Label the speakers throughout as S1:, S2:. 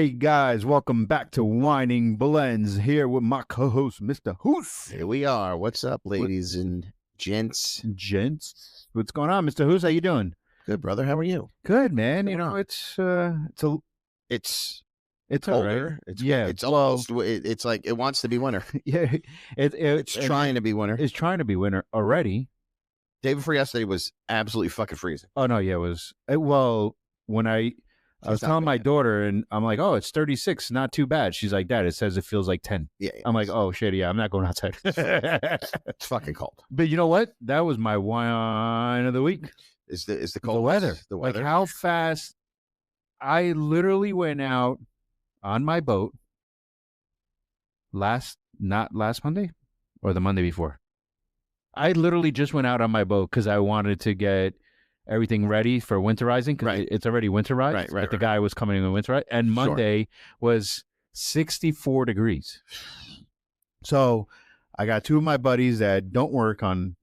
S1: Hey guys, welcome back to Whining Blends here with my co-host, Mr. Hoos.
S2: Here we are. What's up, ladies and gents?
S1: Gents, what's going on, Mr. Hoos? How you doing?
S2: Good, brother. How are you?
S1: Good, man. You
S2: Going
S1: know,
S2: on?
S1: it's
S2: It's
S1: colder.
S2: older.
S1: It's
S2: almost. It's like it wants to be winter.
S1: yeah,
S2: It's trying to be winter.
S1: It's trying to be winter already.
S2: Day before yesterday was absolutely fucking freezing.
S1: Oh no, yeah, it was. Well, when I was telling my daughter, and I'm like, "Oh, it's 36, not too bad." She's like, "Dad, it says it feels like 10."
S2: Yeah,
S1: I'm like, "Oh shit, yeah, I'm not going outside."
S2: it's fucking cold.
S1: But you know what? That was my wine of the week.
S2: Is the
S1: The
S2: cold
S1: weather.
S2: The weather.
S1: Like how fast I literally went out on my boat not last Monday or the Monday before. I literally just went out on my boat because I wanted to get everything ready for winterizing because
S2: Right.
S1: it's already winterized.
S2: Right.
S1: But the guy was coming in with winterize. And Monday was 64 degrees. So I got two of my buddies that don't work on,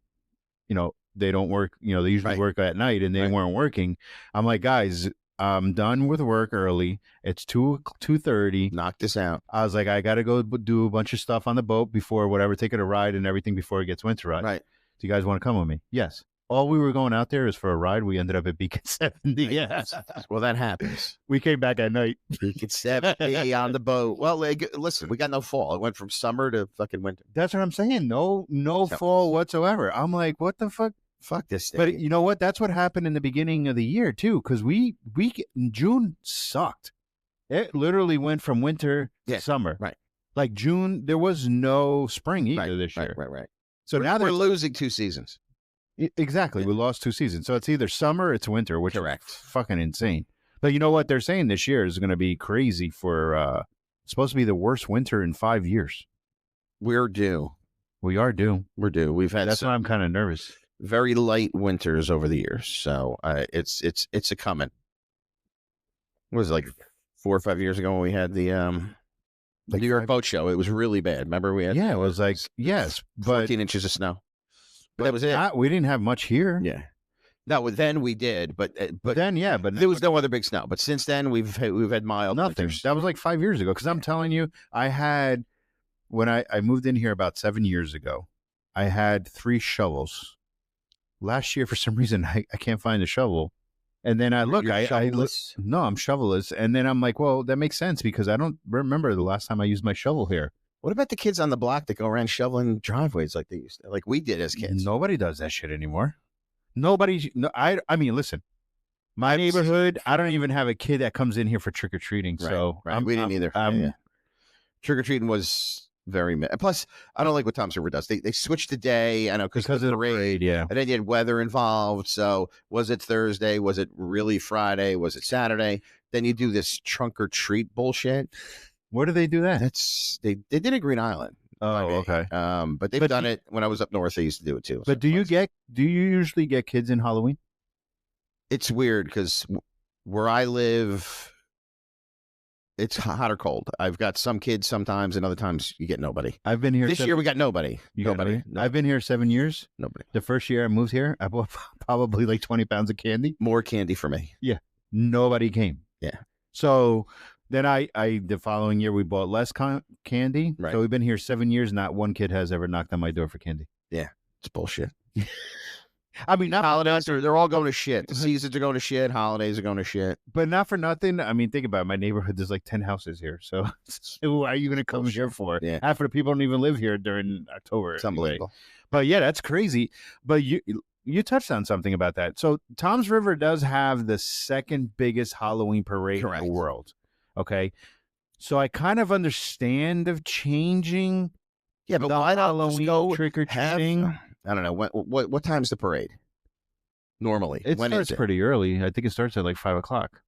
S1: they don't work, they usually
S2: Right.
S1: work at night and they weren't working. I'm like, guys, I'm done with work early. It's 2:30.
S2: Knock this out.
S1: I was like, I got to go do a bunch of stuff on the boat before whatever, take it a ride and everything before it gets winterized.
S2: Right.
S1: Do you guys want to come with me? Yes. All we were going out there is for a ride. We ended up at Beacon 70. Yeah.
S2: Well, that happens.
S1: We came back at night.
S2: Beacon 70 on the boat. Well, listen, we got no fall. It went from summer to fucking winter.
S1: That's what I'm saying. No fall whatsoever. I'm like, what the fuck?
S2: Fuck this thing.
S1: But you know what? That's what happened in the beginning of the year too, because June sucked. It literally went from winter to summer.
S2: Right.
S1: Like June, there was no spring either this year.
S2: Right.
S1: So now
S2: we're losing 2 seasons.
S1: Exactly. We lost 2 seasons. So it's either summer or it's winter, which
S2: Correct.
S1: is fucking insane. But you know what they're saying this year is going to be crazy for it's supposed to be the worst winter in 5 years.
S2: We're due.
S1: We are due.
S2: We're due. We've had
S1: That's why I'm kind of nervous.
S2: Very light winters over the years, so it's a coming. What was it, like 4 or 5 years ago when we had the New York Boat Show? It was really bad. Remember we had?
S1: Yeah, it was like yes, but
S2: 14 inches of snow. But that was it.
S1: We didn't have much here.
S2: Yeah. No, then we did, but
S1: then but
S2: there was no other big snow. But since then we've had mild
S1: nothing.
S2: winters.
S1: That was like 5 years ago. Because I'm telling you, I had when I moved in here about 7 years ago, I had 3 shovels. Last year, for some reason, I can't find a shovel. And then I look,
S2: You're shovel-less?
S1: No, I'm shovel-less. And then I'm like, well, that makes sense because I don't remember the last time I used my shovel here.
S2: What about the kids on the block that go around shoveling driveways like they used to, like we did as kids?
S1: Nobody does that shit anymore. I mean, listen, my neighborhood, I don't even have a kid that comes in here for trick-or-treating.
S2: Right,
S1: so
S2: right. We didn't either. Trick-or-treating was very plus I don't like what Tom's River does. They switched the day. I know because of the parade,
S1: yeah.
S2: And then you had weather involved. So was it Thursday? Was it really Friday? Was it Saturday? Then you do this trunk or treat bullshit.
S1: Where do they do that?
S2: They did it Green Island.
S1: Oh, okay.
S2: But they've done it when I was up north. They used to do it too.
S1: But do you usually get kids in Halloween?
S2: It's weird because where I live, it's hot or cold. I've got some kids sometimes, and other times you get nobody.
S1: I've been here
S2: this year. We got nobody.
S1: Nobody. I've been here 7 years.
S2: Nobody.
S1: The first year I moved here, I bought probably like 20 pounds of candy.
S2: More candy for me.
S1: Yeah. Nobody came.
S2: Yeah.
S1: So then the following year we bought less candy.
S2: Right.
S1: So we've been here 7 years. Not one kid has ever knocked on my door for candy.
S2: Yeah. It's bullshit.
S1: I mean, not
S2: holidays they're all going to shit. The seasons are going to shit. Holidays are going to shit.
S1: But not for nothing. I mean, think about it. My neighborhood, there's like 10 houses here. So who are you going to come here for?
S2: Yeah.
S1: Half of the people don't even live here during October.
S2: It's unbelievable.
S1: But yeah, that's crazy. But you touched on something about that. So Tom's River does have the second biggest Halloween parade in the world. Okay. So I kind of understand of changing.
S2: Yeah, but why not
S1: Halloween trick or treating?
S2: I don't know. What time's the parade? Normally,
S1: it starts pretty early. I think it starts at like 5 o'clock.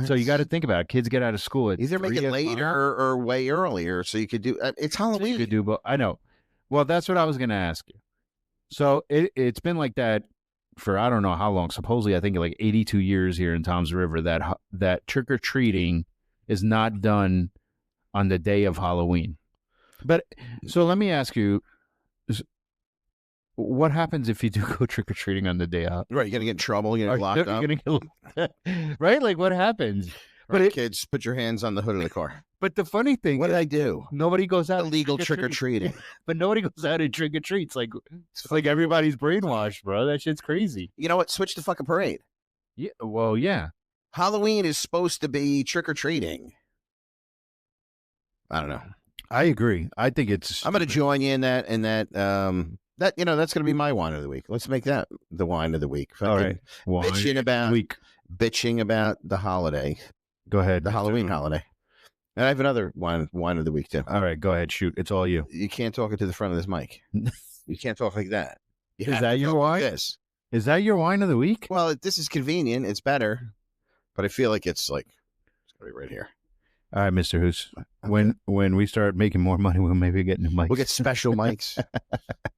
S1: So you got to think about it. Kids get out of school at
S2: either make it later or way earlier, so you could do. It's Halloween.
S1: You could do, but I know. Well, that's what I was going to ask you. So it's been like that for I don't know how long. Supposedly, I think like 82 years here in Tom's River that trick or treating is not done on the day of Halloween. But so let me ask you. What happens if you do go trick-or-treating on the day out?
S2: Right, you're going to get in trouble. You're going to get locked up.
S1: Right? Like, what happens? But
S2: Right, kids, put your hands on the hood of the car.
S1: But the funny thing,
S2: What did I do?
S1: nobody goes out
S2: Illegal trick-or-treating.
S1: But nobody goes out and trick or treats. It's like everybody's brainwashed, bro. That shit's crazy.
S2: You know what? Switch the fucking parade.
S1: Yeah. Well, yeah.
S2: Halloween is supposed to be trick-or-treating. I don't know.
S1: I agree. I think it's.
S2: I'm going to join you in that. That's going to be my wine of the week. Let's make that the wine of the week.
S1: All right.
S2: Bitching about the holiday.
S1: Go ahead.
S2: The Halloween holiday. And I have another wine of the week too.
S1: All right, go ahead. Shoot. It's all you.
S2: You can't talk it to the front of this mic. You can't talk like that.
S1: Is that your wine?
S2: Is
S1: that your wine of the week?
S2: Well, this is convenient. It's better. But I feel like it's going to be right here.
S1: All right, Mr. Hoos. Okay. When we start making more money, we'll maybe get new mics.
S2: We'll get special mics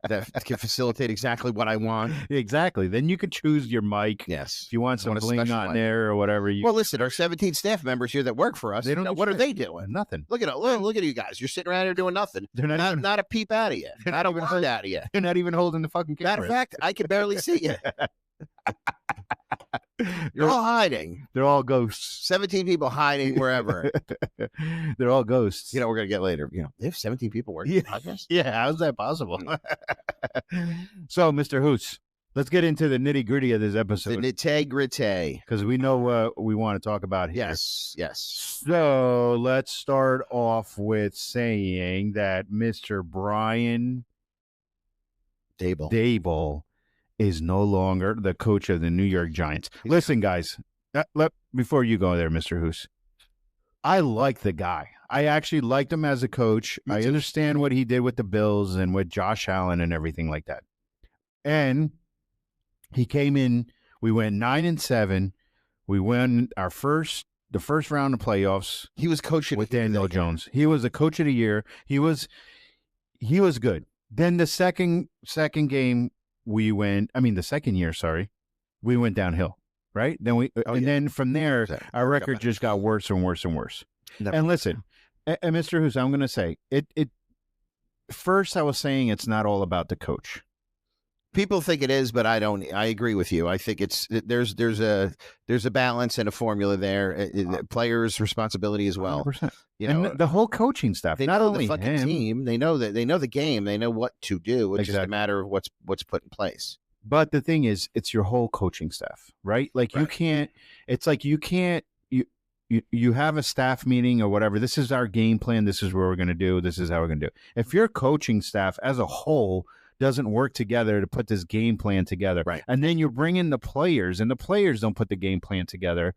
S2: that can facilitate exactly what I want.
S1: Exactly. Then you can choose your mic.
S2: Yes.
S1: If you want some bling on there or whatever.
S2: Well, listen, our 17 staff members here that work for us, what are they doing?
S1: Nothing.
S2: Look at you guys. You're sitting around here doing nothing.
S1: They're
S2: not a peep out of you. Not a word out of you.
S1: They're not even holding the fucking camera.
S2: Matter of fact, I can barely see you. You're all hiding.
S1: They're all ghosts. 17
S2: people hiding wherever.
S1: They're all ghosts.
S2: We're going to get later. They have 17 people working on the podcast?
S1: Yeah, how's that possible? So, Mr. Hoos, let's get into the nitty-gritty of this episode.
S2: The nitty-gritty.
S1: Because we know what we want to talk about here.
S2: Yes.
S1: So, let's start off with saying that Mr. Brian Daboll is no longer the coach of the New York Giants. Listen, guys, before you go there, Mr. Hoos, I like the guy. I actually liked him as a coach. I understand what he did with the Bills and with Josh Allen and everything like that. And he came in, we went 9-7. We won the first round of playoffs.
S2: He was coaching
S1: with Daniel Jones. He was the coach of the year. He was good. Then the second game, the second year, we went downhill, right? Then then from there, our record just got worse and worse and worse. And listen, and Mr. Hoos, I'm going to say it. First, I was saying it's not all about the coach.
S2: People think it is, but I don't. I agree with you. I think there's a balance and a formula there. Players' responsibility as well.
S1: 100%. And the whole coaching staff.
S2: They
S1: not
S2: know
S1: only
S2: the fucking
S1: him,
S2: team. They know the game. They know what to do. It's just a matter of what's put in place.
S1: But the thing is, it's your whole coaching staff, right? You can't. It's like you can't. You have a staff meeting or whatever. This is our game plan. This is what we're going to do. This is how we're going to do. If your coaching staff as a whole doesn't work together to put this game plan together,
S2: right,
S1: and then you bring in the players, and the players don't put the game plan together,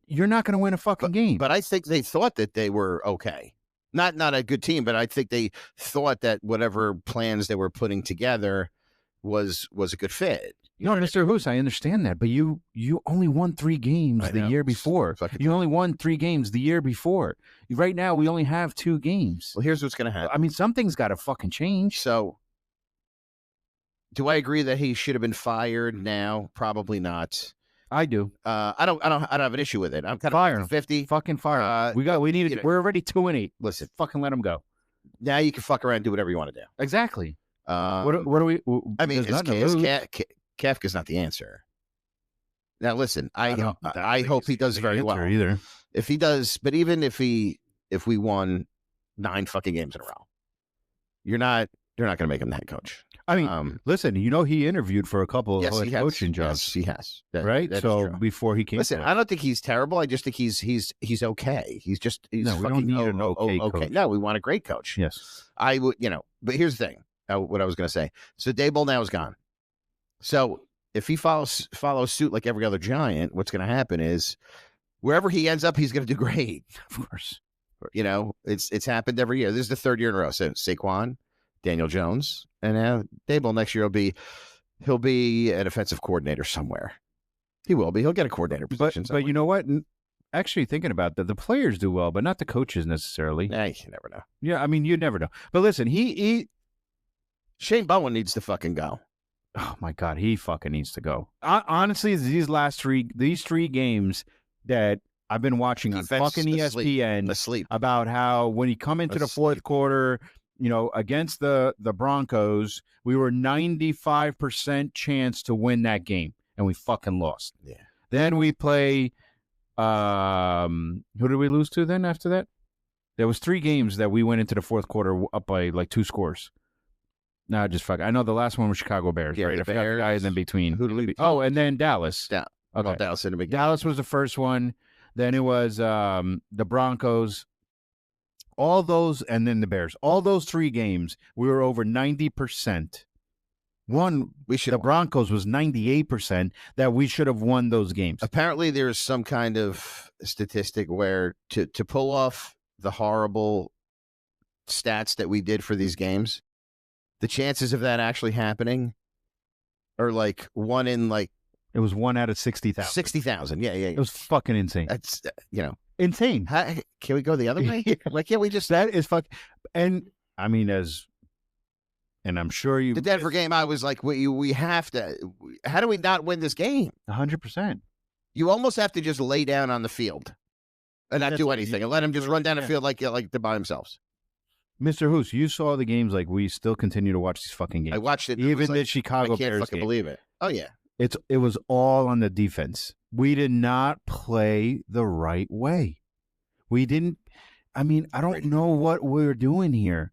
S1: you're not going to win a fucking game.
S2: But I think they thought that they were okay. Not a good team, but I think they thought that whatever plans they were putting together was a good fit.
S1: No, Mr. Hoos, I understand that, but you only won 3 games the year before. You only won 3 games the year before. Right now, we only have 2 games.
S2: Well, here's what's going to happen.
S1: I mean, something's got to fucking change.
S2: So, do I agree that he should have been fired now? Probably not.
S1: I do.
S2: I don't have an issue with it. I'm kind
S1: of
S2: 50.
S1: Fucking fire. We're already 2-8.
S2: Listen,
S1: fucking let him go.
S2: Now you can fuck around and do whatever you want to do.
S1: Exactly. What do we?
S2: I mean, Kafka's not the answer. Now, listen, I hope he does very well.
S1: Either
S2: if he does, but even if we won 9 fucking games in a row, you're not going to make him the head coach.
S1: I mean, listen, he interviewed for a couple of coaching jobs.
S2: Yes, he has.
S1: Right? So before he came,
S2: listen, I don't think he's terrible. I just think he's okay. He's
S1: we don't need an okay coach.
S2: No, we want a great coach.
S1: Yes,
S2: I would. But here's the thing. What I was going to say. So Daboll now is gone. So if he follows suit like every other Giant, what's going to happen is wherever he ends up, he's going to do great.
S1: Of course.
S2: It's happened every year. This is the 3rd year in a row. So Saquon, Daniel Jones, and now Daboll next year he'll be an offensive coordinator somewhere. He will be. He'll get a coordinator position.
S1: But you know what? Actually, thinking about that, the players do well, but not the coaches necessarily.
S2: You never know.
S1: Yeah, I mean, you never know. But listen,
S2: Shane Bowen needs to fucking go.
S1: Oh my God, he fucking needs to go. Honestly, these 3 games that I've been watching on fucking ESPN about how when he come into the fourth quarter, against the Broncos, we were 95% chance to win that game, and we fucking lost.
S2: Yeah.
S1: Then we play Who did we lose to then after that? There was 3 games that we went into the fourth quarter up by like 2 scores. No, just fuck. I know the last one was Chicago Bears,
S2: Yeah,
S1: right?
S2: the
S1: I forgot the guy
S2: Bears.
S1: in between.
S2: Who did we?
S1: Oh, and then Dallas.
S2: Okay. Well, Dallas in the beginning.
S1: Dallas was the first one. Then it was the Broncos. All those, and then the Bears. All those 3 games, we were over 90%. The Broncos was 98% that we should have won those games.
S2: Apparently, there's some kind of statistic where to pull off the horrible stats that we did for these games, the chances of that actually happening are like 1 in like.
S1: It was 1 out of 60,000.
S2: 60,000. Yeah.
S1: It was fucking insane.
S2: That's,
S1: insane.
S2: Can we go the other way? Why can't we just?
S1: That is fuck. And I mean, and I'm sure you.
S2: The Denver game, I was like, we have to. How do we not win this game?
S1: 100%.
S2: You almost have to just lay down on the field and not do anything and let them just run down the field like they're by themselves.
S1: Mr. Hoos, you saw the games. Like, we still continue to watch these fucking games.
S2: I watched it.
S1: Even the Chicago
S2: I can't
S1: Bears
S2: fucking
S1: game.
S2: believe it. Oh, yeah.
S1: It was all on the defense. We did not play the right way. We didn't. I mean, I don't know what we're doing here.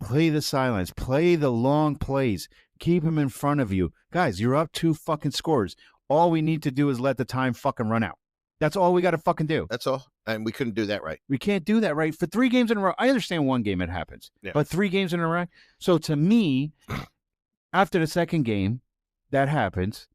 S1: Play the silence. Play the long plays. Keep him in front of you. Guys, you're up 2 fucking scores. All we need to do is let the time fucking run out. That's all we got to fucking do.
S2: That's all. And we couldn't do that right.
S1: We can't do that right for 3 games in a row. I understand 1 game it happens, but 3 games in a row. So to me, after the second game that happens,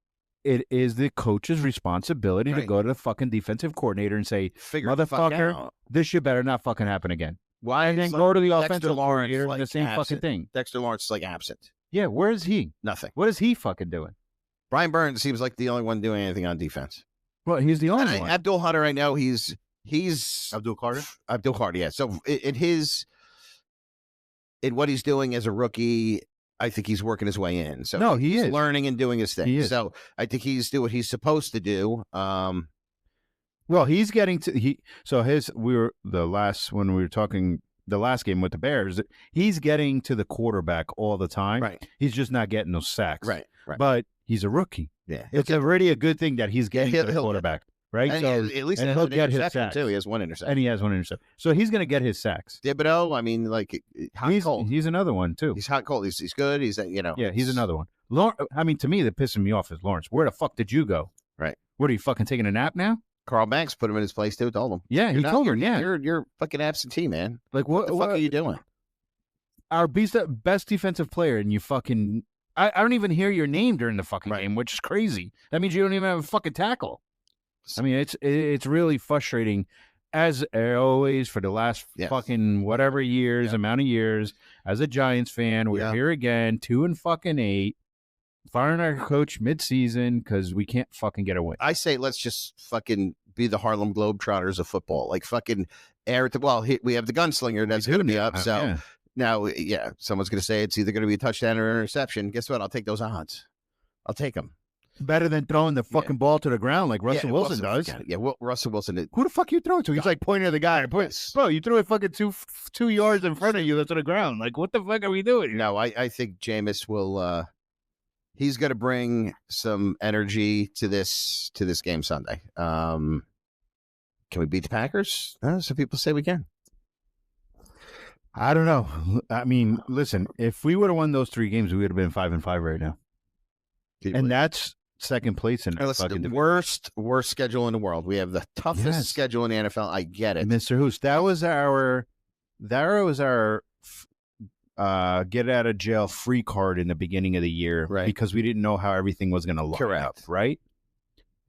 S1: it is the coach's responsibility to go to the fucking defensive coordinator and say, motherfucker, this shit better not fucking happen again.
S2: Why?
S1: And then go to the offensive coordinator and the same fucking thing.
S2: Dexter Lawrence is like absent.
S1: Yeah, where is he?
S2: Nothing.
S1: What is he fucking doing?
S2: Brian Burns seems like the only one doing anything on defense.
S1: Well, he's the only one.
S2: Abdul Hunter, I know he's
S1: Abdul Carter.
S2: Abdul Carter, yeah. So in what he's doing as a rookie, I think he's working his way in. So
S1: no, he's
S2: learning and doing his thing. So I think he's doing what he's supposed to do.
S1: Well, he's getting to when we were talking the last game with the Bears, he's getting to the quarterback all the time.
S2: Right.
S1: He's just not getting those sacks.
S2: Right.
S1: But he's a rookie.
S2: Yeah.
S1: It's already a good thing that he's getting to the quarterback. Right.
S2: And
S1: so
S2: at least
S1: he'll get his sacks
S2: too. He has 1 interception.
S1: And he has 1 interception. So he's going to get his sacks.
S2: Thibodeau, I mean, like cold.
S1: He's another one too.
S2: He's hot cold. He's good. He's
S1: Yeah, he's another one. I mean, to me, that pissing me off is Lawrence. Where the fuck did you go?
S2: Right.
S1: What are you fucking taking a nap now?
S2: Carl Banks put him in his place too. Told him.
S1: Yeah, he told him. Yeah,
S2: you're fucking absentee, man.
S1: Like what the
S2: fuck are you doing?
S1: Our best defensive player, and you fucking. I don't even hear your name during the fucking game, which is crazy. That means you don't even have a fucking tackle. I mean, it's really frustrating, as always for the last fucking whatever amount of years. As a Giants fan, we're here again, 2-8, firing our coach mid-season because we can't fucking get a win.
S2: I say let's just fucking be the Harlem Globetrotters of football, like fucking air it. We have the gunslinger that's going to be up. So now, someone's going to say it's either going to be a touchdown or an interception. Guess what? I'll take those odds. I'll take them. Better
S1: than throwing the fucking ball to the ground like Russell Wilson does.
S2: Yeah, Russell Wilson.
S1: Who the fuck you throw it to? He's like pointing at the guy. Bro, you threw it fucking two yards in front of you that's on the ground. Like, what the fuck are we doing?
S2: No, I think Jameis will. He's going to bring some energy to this game Sunday. Can we beat the Packers? Some people say we can.
S1: I don't know. I mean, listen, if we would have won those 3 games, we would have been 5-5 right now. And that's second place in
S2: the worst schedule in the world. We have the toughest schedule in the NFL. I get it,
S1: Mr. Hoos. That was our get out of jail free card in the beginning of the year,
S2: right?
S1: Because we didn't know how everything was going to look.
S2: Correct.
S1: Up, right?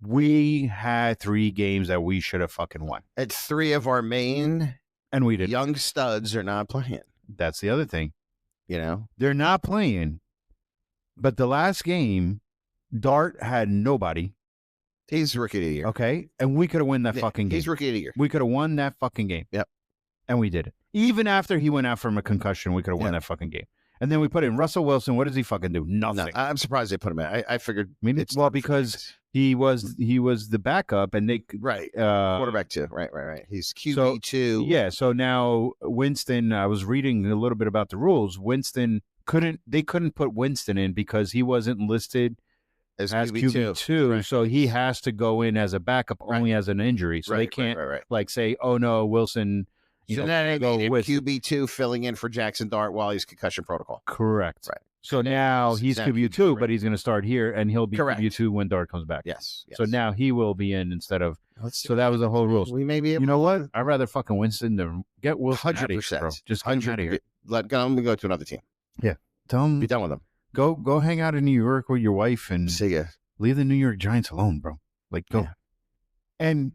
S1: We had 3 games that we should have fucking won.
S2: And 3 of our main
S1: and we did
S2: young studs are not playing.
S1: That's the other thing.
S2: They're
S1: not playing. But the last game, Dart had nobody.
S2: He's rookie of the year.
S1: Okay. And we could have won that fucking game.
S2: He's rookie of the year.
S1: We could have won that fucking game.
S2: Yep.
S1: And we did it. Even after he went out from a concussion, we could have won that fucking game. And then we put in Russell Wilson. What does he fucking do? Nothing.
S2: No, I'm surprised they put him in. I figured.
S1: I mean, because he was the backup and they
S2: quarterback too. Right. He's QB two.
S1: Yeah. So now Winston. I was reading a little bit about the rules. They couldn't put Winston in because he wasn't listed
S2: as
S1: as
S2: QB2.
S1: QB2,
S2: Right.
S1: so he has to go in as a backup only as an injury. So they can't like say, "Oh no, Wilson."
S2: So then they made him
S1: with
S2: QB2 filling in for Jackson Dart while he's concussion protocol.
S1: correct.
S2: Right.
S1: So now he's QB2,
S2: right.
S1: but he's going to start here, and he'll be
S2: Correct.
S1: QB2 when Dart comes back.
S2: Yes.
S1: So now he will be in instead of.
S2: Let's
S1: So that was the whole rule.
S2: We may be able.
S1: You know what? I'd rather fucking Winston than get Wilson out of here,
S2: 100%.
S1: bro. Just get him out of here.
S2: Let him go to another team.
S1: Yeah. Tell him
S2: Be done with him.
S1: Go hang out in New York with your wife and
S2: See ya.
S1: leave the New York Giants alone, bro. Like, go.
S2: Yeah.
S1: And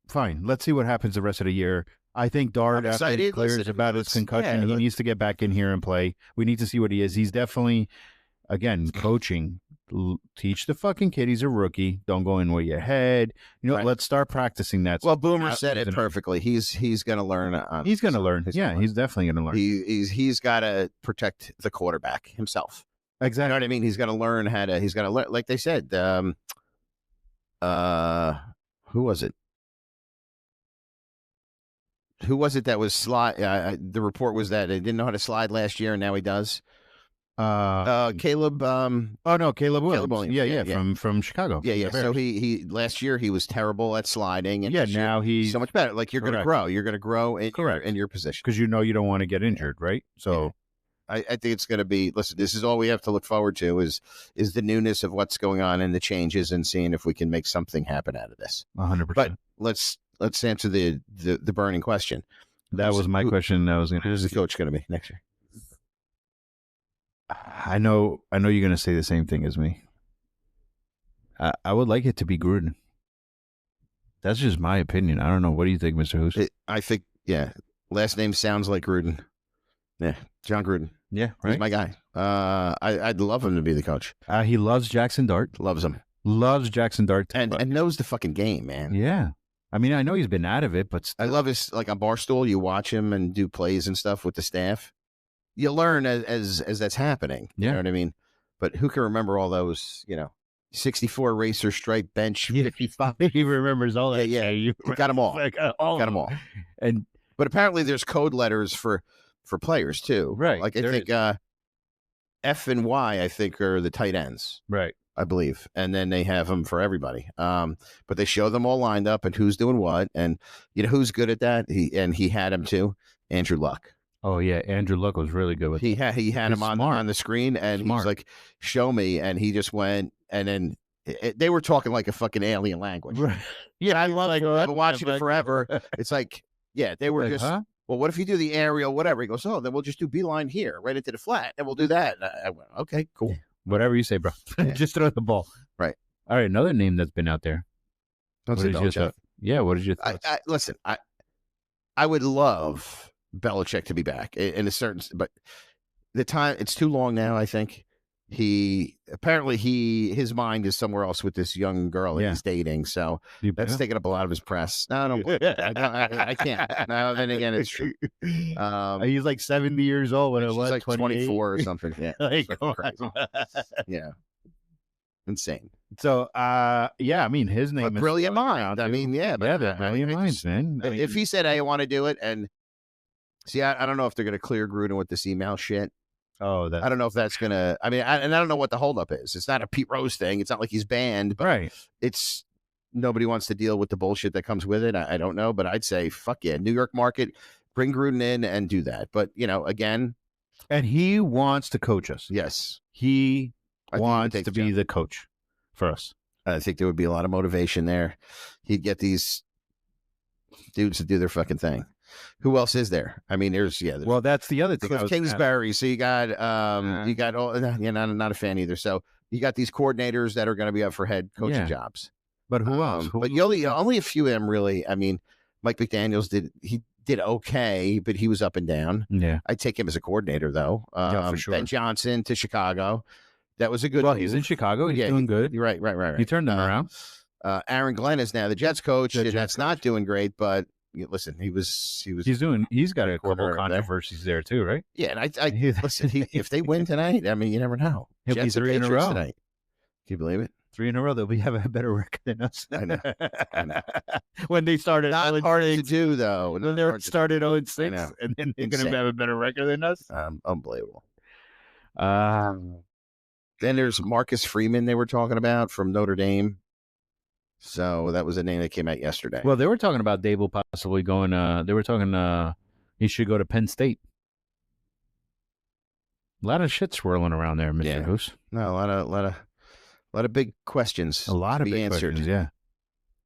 S1: fine. Let's see what happens the rest of the year. I think Dart, after he clears about his concussion, he needs to get back in here and play. We need to see what he is. He's definitely, again, coaching. Teach the fucking kid he's a rookie. Don't go in with your head. You know, let's start practicing that.
S2: Well, Boomer said it perfectly. He's going to learn.
S1: He's going to learn. He's definitely going to learn.
S2: He's got to protect the quarterback himself.
S1: Exactly.
S2: You know what I mean? He's going to learn how to. He's going to learn, like they said. Who was it? Who was it that was slide? The report was that he didn't know how to slide last year, and now he does. Caleb.
S1: Oh no, Caleb Williams. Yeah, from Chicago.
S2: Yeah. So he last year he was terrible at sliding, and
S1: now he's
S2: so much better. Like you're going to grow. You're going to grow in your position
S1: because you don't want to get injured, right? So.
S2: I think it's going to be. Listen, this is all we have to look forward to is the newness of what's going on and the changes, and seeing if we can make something happen out of this.
S1: 100%.
S2: But let's answer the burning question.
S1: That was my question. That was going.
S2: Who's the coach going to be next year?
S1: I know you're going to say the same thing as me. I would like it to be Gruden. That's just my opinion. I don't know. What do you think, Mr. Hoos?
S2: I think last name sounds like Gruden. Yeah, John Gruden.
S1: Yeah, right.
S2: He's my guy. I'd love him to be the coach.
S1: He loves Jackson Dart.
S2: Loves him.
S1: Loves Jackson Dart.
S2: And knows the fucking game, man.
S1: Yeah. I mean, I know he's been out of it, but
S2: I love his, like on Barstool, you watch him and do plays and stuff with the staff. You learn as that's happening. You know what I mean? But who can remember all those, 64 racer stripe bench, 55.
S1: He remembers all that.
S2: Yeah. You got them all. Got them all. But apparently there's code letters for players too.
S1: Right.
S2: Like I think F and Y, I think, are the tight ends.
S1: Right.
S2: I believe. And then they have them for everybody. But they show them all lined up and who's doing what. And who's good at that? He had him too. Andrew Luck.
S1: Oh yeah. Andrew Luck was really good with
S2: he had him on the screen and he was like, show me. And he just went, and then they were talking like a fucking alien language. Right. Yeah. I love I've been watching it forever. It's like, they were just, huh? Well, what if you do the aerial, whatever? He goes, oh, then we'll just do beeline here, right into the flat, and we'll do that. And I went, okay, cool.
S1: Yeah. Whatever you say, bro. Just throw the ball.
S2: Right.
S1: All right, another name that's been out there.
S2: Don't say Belichick.
S1: What did you think?
S2: Listen, I would love Belichick to be back in a certain, but the time, it's too long now, I think. His mind is somewhere else with this young girl that he's dating, so that's taking up a lot of his press. No, I don't. I can't. No, then again, it's true.
S1: He's like 70 years old when it was
S2: like 24 or something. Yeah, yeah, insane.
S1: So, I mean, his name is
S2: brilliant mind. I mean,
S1: brilliant minds, man.
S2: If he said, "Hey, I want to do it," and see, I don't know if they're going to clear Gruden with this email shit.
S1: Oh,
S2: I don't know if that's gonna. I mean, I don't know what the holdup is. It's not a Pete Rose thing. It's not like he's banned, but
S1: right.
S2: It's nobody wants to deal with the bullshit that comes with it. I don't know, but I'd say fuck yeah, New York market, bring Gruden in and do that. But again,
S1: and he wants to coach us.
S2: Yes,
S1: he wants to be the coach for us.
S2: I think there would be a lot of motivation there. He'd get these dudes to do their fucking thing. Who else is there? I mean, there's
S1: well, that's the other thing.
S2: Cliff Kingsbury. So you got all not a fan either. So you got these coordinators that are going to be up for head coaching jobs.
S1: But who else?
S2: But only a few of them really. I mean, Mike McDaniels did okay, but he was up and down.
S1: Yeah,
S2: I'd take him as a coordinator though.
S1: For sure.
S2: Ben Johnson to Chicago. That was a good.
S1: Well,
S2: move.
S1: He's in Chicago. He's doing good.
S2: You're right.
S1: He turned them around.
S2: Aaron Glenn is now the Jets coach. That's not doing great, but. Listen, he's got a couple controversies there too, right? Yeah, and I listen. If they win tonight, I mean, you never know.
S1: He'll be 3 in a row
S2: tonight. Can you believe it?
S1: 3 in a row. They'll have a better record than us.
S2: I know.
S1: When they started,
S2: not hard to do though.
S1: When they started 0-6, and then they're going to have a better record than us.
S2: Unbelievable. Then there's Marcus Freeman they were talking about from Notre Dame. So that was a name that came out yesterday.
S1: Well, they were talking about Daboll possibly going. They were talking he should go to Penn State. A lot of shit swirling around there, Mr. Hoos.
S2: No, a lot of big questions.
S1: A lot of big
S2: answered.
S1: Questions, yeah.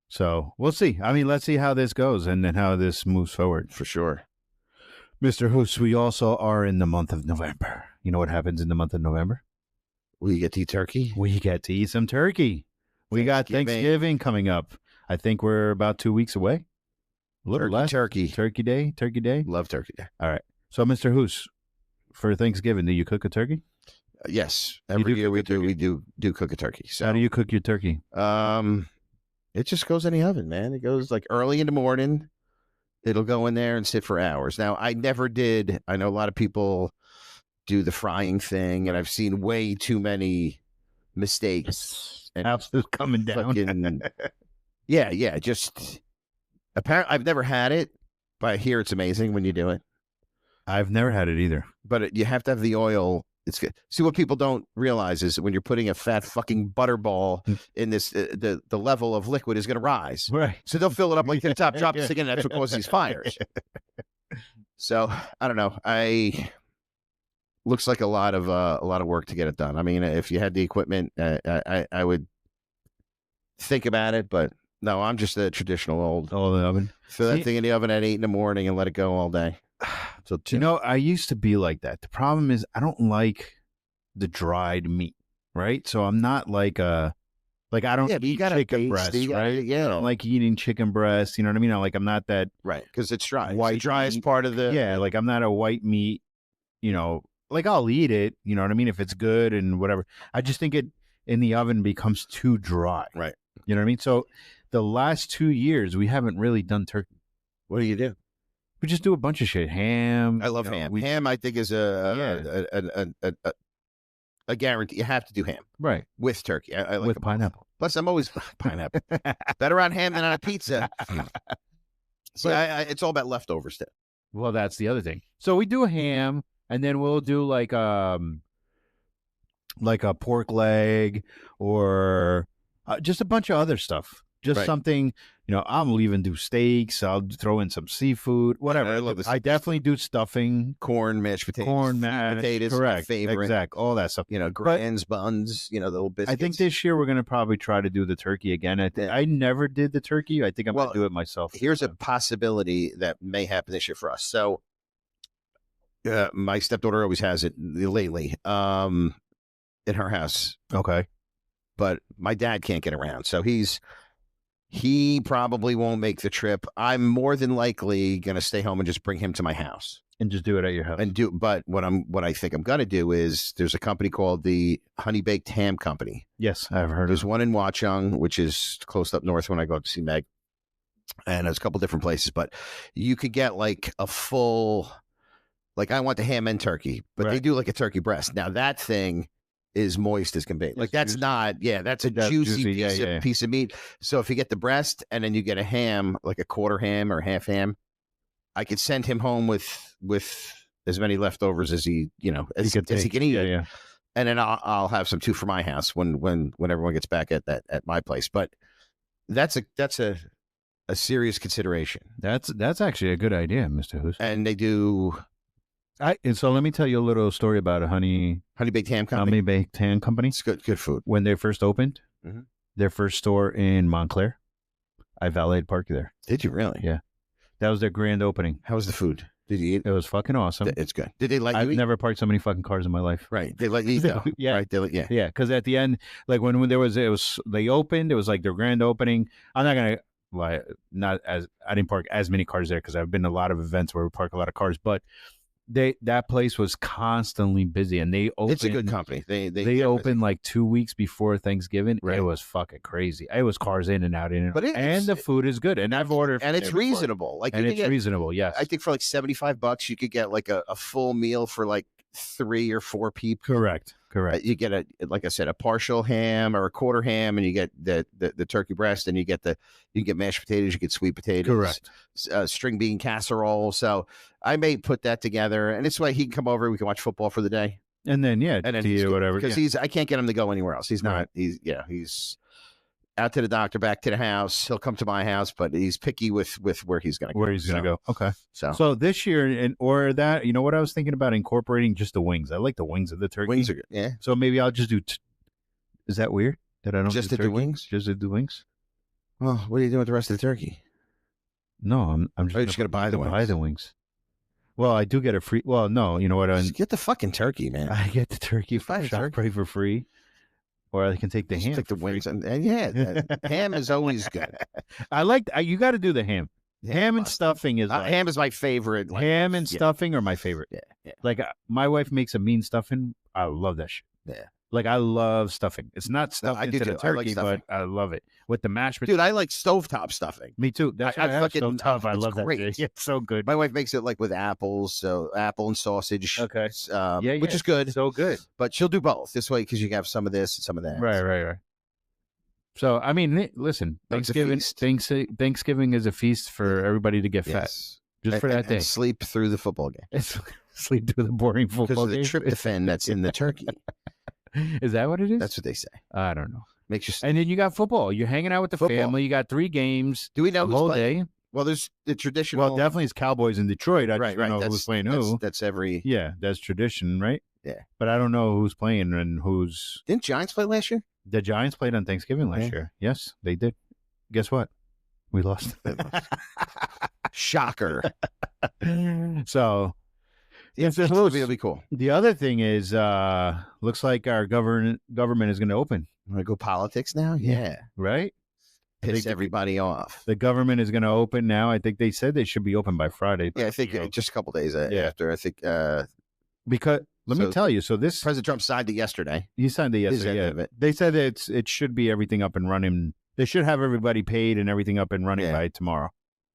S1: So we'll see. I mean, let's see how this goes and then how this moves forward.
S2: For sure.
S1: Mr. Hoos, we also are in the month of November. You know what happens in the month of November?
S2: We get to eat turkey.
S1: We get to eat some turkey. We got Thanksgiving coming up. I think we're about 2 weeks away. A little less.
S2: Turkey.
S1: Turkey Day. Turkey Day.
S2: Love Turkey Day.
S1: All right. So, Mr. Hoos, for Thanksgiving, do you cook a turkey?
S2: Yes. Every year we do cook a turkey. So
S1: how do you cook your turkey?
S2: It just goes in the oven, man. It goes like early in the morning. It'll go in there and sit for hours. Now, I never did. I know a lot of people do the frying thing, and I've seen way too many mistakes.
S1: House is coming down.
S2: Yeah. Just apparently, I've never had it, but I hear it's amazing when you do it.
S1: I've never had it either.
S2: But you have to have the oil. It's good. See, what people don't realize is when you're putting a fat fucking butterball in this, the level of liquid is going to rise.
S1: Right.
S2: So they'll fill it up like to the top, drop this again. That's what causes these fires. So I don't know. Looks like a lot of work to get it done. I mean, if you had the equipment, I would think about it. But no, I'm just a traditional old
S1: oven.
S2: Throw that thing in the oven at 8 a.m. and let it go all day.
S1: So you know, I used to be like that. The problem is I don't like the dried meat, right? So I'm not like I don't eat chicken breast, right?
S2: Yeah,
S1: I don't like eating chicken breast. You know what I mean? I'm not that
S2: right because it's dry.
S1: White
S2: it's the driest part of the
S1: like I'm not a white meat. You know, like I'll eat it. You know what I mean? If it's good and whatever. I just think it in the oven becomes too dry.
S2: Right.
S1: You know what I mean? So the last 2 years we haven't really done turkey.
S2: What do you do?
S1: We just do a bunch of shit. Ham.
S2: I love ham. Ham, I think, is a guarantee. You have to do ham.
S1: Right.
S2: With turkey. I like
S1: with pineapple.
S2: Plus, I'm always pineapple. Better on ham than on a pizza. See, it's all about leftovers still.
S1: Well, that's the other thing. So we do a ham, and then we'll do like a pork leg or just a bunch of other stuff. Just something, you know, I'll even do steaks. I'll throw in some seafood, whatever.
S2: I love this.
S1: I definitely do stuffing.
S2: Corn, mashed potatoes. Potatoes,
S1: correct.
S2: Favorite.
S1: Exact. All that stuff.
S2: You know, grans, buns, you know, the little biscuits.
S1: I think this year we're going to probably try to do the turkey again. I never did the turkey. I think I'm going to do it myself.
S2: Here's a possibility that may happen this year for us. So my stepdaughter always has it lately in her house.
S1: Okay.
S2: But my dad can't get around. So he probably won't make the trip. I'm more than likely going to stay home and just bring him to my house
S1: and just do it at your house.
S2: But what I think I'm going to do is there's a company called the Honey Baked Ham Company.
S1: Yes, I've heard.
S2: There's one in Watchung, which is close up north when I go up to see Meg, and there's a couple different places. But you could get like a full, like I want the ham and turkey, but they do like a turkey breast. Now that thing is moist as can be. Like that's that's a juicy piece of meat. So if you get the breast and then you get a ham, like a quarter ham or half ham, I could send him home with as many leftovers as he can eat.
S1: Yeah.
S2: And then I'll have some too for my house when everyone gets back at my place. But that's a serious consideration.
S1: That's actually a good idea, Mr. Hoos.
S2: And they do.
S1: And so let me tell you a little story about a honey
S2: baked ham company.
S1: Honey baked ham company.
S2: It's good food.
S1: When they first opened, their first store in Montclair, I valeted parked there.
S2: Did you really?
S1: Yeah, that was their grand opening.
S2: How was the food? Did you eat?
S1: It was fucking awesome.
S2: It's good. Did they let you
S1: I've
S2: eat?
S1: never parked so many fucking cars in my life.
S2: Right. They let you eat though.
S1: Yeah.
S2: Right.
S1: Yeah. Because at the end, like when they opened, it was like their grand opening. I'm not gonna lie, I didn't park as many cars there because I've been to a lot of events where we park a lot of cars, but that place was constantly busy, and they opened.
S2: It's a good company.
S1: They opened like 2 weeks before Thanksgiving. Right. It was fucking crazy. It was cars in and out, and the food is good. And I've ordered,
S2: and it's reasonable. Like,
S1: and it's reasonable. Yes,
S2: I think for like $75, you could get like a full meal for like 3 or 4 people.
S1: Correct.
S2: You get like I said, a partial ham or a quarter ham, and you get the turkey breast, and you get mashed potatoes, you get sweet potatoes,
S1: correct,
S2: string bean casserole. So I may put that together, and this way he can come over, we can watch football for the day.
S1: And then
S2: and then
S1: to you, whatever.
S2: Because I can't get him to go anywhere else. He's not.
S1: Right.
S2: He's out to the doctor, back to the house. He'll come to my house, but he's picky with where he's going to go.
S1: Where he's going to go. Okay.
S2: So
S1: this year, or that, you know what I was thinking about incorporating just the wings. I like the wings of the turkey.
S2: Wings are good. Yeah.
S1: So maybe I'll just do. Is that weird that I don't
S2: just
S1: do
S2: do wings?
S1: Just do wings.
S2: Well, what are you doing with the rest of the turkey?
S1: No, I'm just.
S2: Just going to buy the wings.
S1: Buy the wings. Well, I do get a free. Well, no, you know what?
S2: Just get the fucking turkey, man.
S1: I get the turkey from ShopRite for free. Or I can take the ham.
S2: Take the wings, and ham is always good.
S1: I like. You got to do the ham. Ham and stuffing is
S2: ham is my favorite.
S1: Ham and stuffing are my favorite.
S2: Yeah.
S1: Like my wife makes a mean stuffing. I love that shit.
S2: Yeah.
S1: Like I love stuffing. It's not stuffed into the turkey, but I love it with the mashed potatoes.
S2: Dude, I like stovetop stuffing.
S1: Me too. That's I fucking stovetop. I love
S2: great.
S1: That. Yeah, it's so good.
S2: My wife makes it like with apples, so apple and sausage.
S1: Okay.
S2: Which is good.
S1: So good.
S2: But she'll do both this way because you have some of this and some of that.
S1: Right. So I mean, listen, Thanksgiving is a feast for everybody to get fat, just for that day.
S2: And sleep through the football game.
S1: Sleep through the boring football game.
S2: Because of the tryptophan that's in the turkey.
S1: Is that what it is?
S2: That's what they say.
S1: I don't know.
S2: Makes you.
S1: And then you got football. You're hanging out with the family. You got 3 games.
S2: Do we know
S1: the whole day?
S2: Well, there's the traditional.
S1: Well, definitely it's Cowboys in Detroit. I just don't know who's playing who.
S2: That's every.
S1: Yeah, that's tradition, right?
S2: Yeah.
S1: But I don't know who's playing and who's.
S2: Didn't Giants play last year?
S1: The Giants played on Thanksgiving last year. Yes, they did. Guess what? We lost.
S2: Shocker.
S1: So.
S2: Yes, it'll be cool.
S1: The other thing is, looks like our government is going to open.
S2: Want to go politics now? Yeah.
S1: Right?
S2: Piss everybody off.
S1: The government is going to open now. I think they said they should be open by Friday.
S2: Yeah, I think just a couple days after. I think
S1: because let me tell you. So this
S2: President Trump signed it yesterday.
S1: He signed it yesterday. Yeah. They said it should be everything up and running. They should have everybody paid and everything up and running by tomorrow.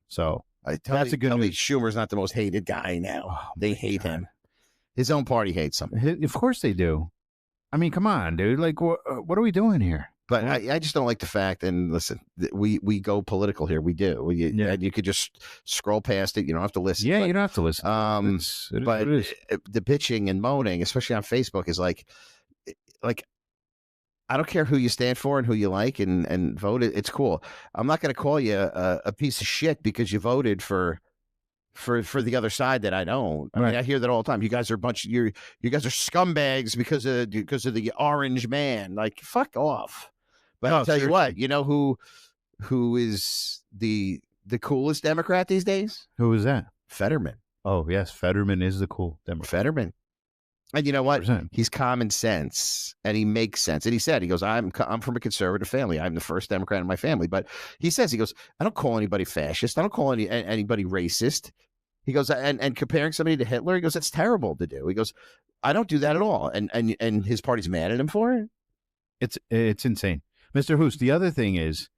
S1: So.
S2: That's a good news. Schumer's not the most hated guy now. Oh, they hate him. His own party hates him.
S1: Of course they do. I mean, come on, dude. Like, what are we doing here?
S2: But I just don't like the fact, and listen, we go political here. We do. And you could just scroll past it. You don't have to listen.
S1: Yeah, you don't have to listen.
S2: But the bitching and moaning, especially on Facebook, is like I don't care who you stand for and who you like and vote. It's cool. I'm not going to call you a piece of shit because you voted for the other side that I don't. I mean, I hear that all the time. You guys are you guys are scumbags because of the orange man. Like, fuck off. But I'll tell you what, you know who is the coolest Democrat these days?
S1: Who is that?
S2: Fetterman.
S1: Oh, yes. Fetterman is the cool Democrat.
S2: Fetterman. And you know what?
S1: 100%.
S2: He's common sense, and he makes sense. And he said, I'm from a conservative family. I'm the first Democrat in my family. But he goes, I don't call anybody fascist. I don't call anybody racist. He goes, and comparing somebody to Hitler, he goes, that's terrible to do. He goes, I don't do that at all. And his party's mad at him for it.
S1: It's insane. Mr. Hoos, the other thing is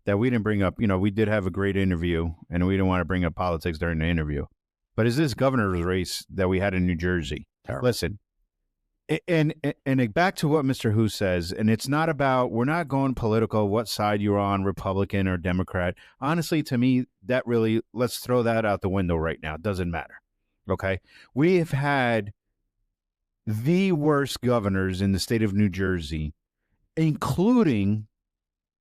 S1: that we didn't bring up, we did have a great interview, and we didn't want to bring up politics during the interview. But is this governor's race that we had in New Jersey?
S2: Terrible.
S1: Listen, and back to what Mr. Hoos says, and it's not about, we're not going political, what side you're on, Republican or Democrat. Honestly, to me, that really, let's throw that out the window right now. It doesn't matter. Okay? We have had the worst governors in the state of New Jersey, including